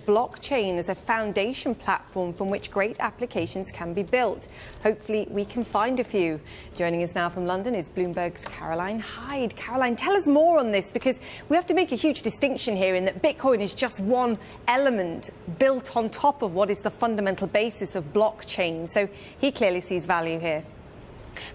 Blockchain as a foundation platform from which great applications can be built. Hopefully we can find a few. Joining us now from London is Bloomberg's Caroline Hyde. Caroline, tell us more on this, because we have to make a huge distinction here in that Bitcoin is just one element built on top of what is the fundamental basis of blockchain. So he clearly sees value here.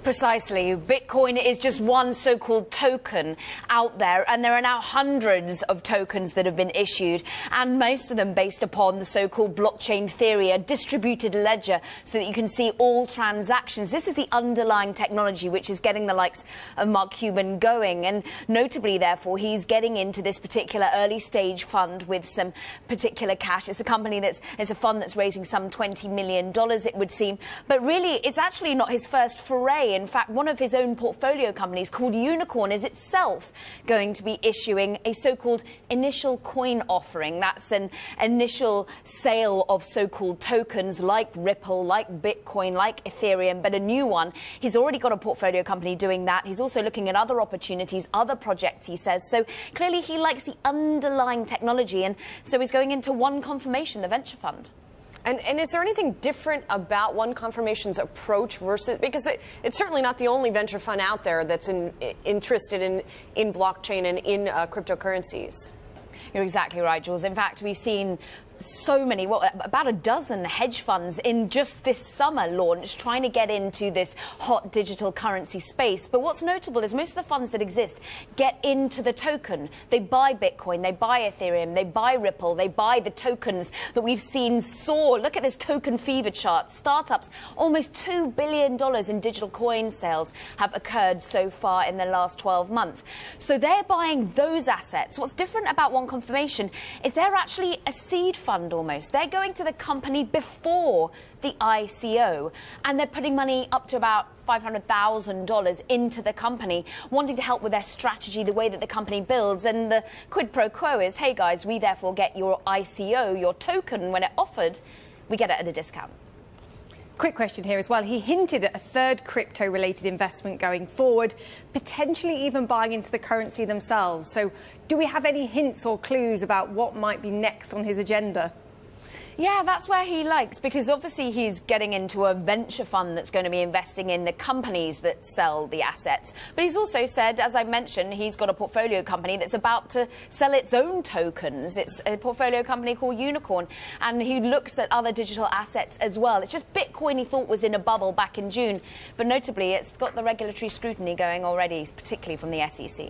Precisely. Bitcoin is just one so-called token out there, and there are now hundreds of tokens that have been issued, and most of them based upon the so-called blockchain theory, a distributed ledger, so that you can see all transactions. This is the underlying technology which is getting the likes of Mark Cuban going, and notably, therefore, he's getting into this particular early stage fund with some particular cash. It's a company it's a fund that's raising some $20 million, it would seem, but really, it's actually not his first foray. In fact, one of his own portfolio companies called Unicorn is itself going to be issuing a so-called initial coin offering. That's an initial sale of so-called tokens like Ripple, like Bitcoin, like Ethereum, but a new one. He's already got a portfolio company doing that. He's also looking at other opportunities, other projects, he says. So clearly he likes the underlying technology, and so he's going into One Confirmation, the venture fund. And is there anything different about One Confirmation's approach versus, because it's certainly not the only venture fund out there that's interested in blockchain and in cryptocurrencies? You're exactly right, Jules. In fact, we've seen so many, about a dozen hedge funds in just this summer launch trying to get into this hot digital currency space. But what's notable is most of the funds that exist get into the token. They buy Bitcoin, they buy Ethereum, they buy Ripple, they buy the tokens that we've seen soar. Look at this token fever chart. Startups, almost $2 billion in digital coin sales have occurred so far in the last 12 months. So they're buying those assets. What's different about One Confirmation is they're actually a seed fund almost. They're going to the company before the ICO, and they're putting money up to about $500,000 into the company, wanting to help with their strategy, the way that the company builds. And the quid pro quo is, hey guys, we therefore get your ICO, your token, when it offered, we get it at a discount. Quick question here as well. He hinted at a third crypto-related investment going forward, potentially even buying into the currency themselves. So do we have any hints or clues about what might be next on his agenda? Yeah, that's where he likes, because obviously he's getting into a venture fund that's going to be investing in the companies that sell the assets. But he's also said, as I mentioned, he's got a portfolio company that's about to sell its own tokens. It's a portfolio company called Unicorn, and he looks at other digital assets as well. It's just Bitcoin he thought was in a bubble back in June, but notably it's got the regulatory scrutiny going already, particularly from the SEC.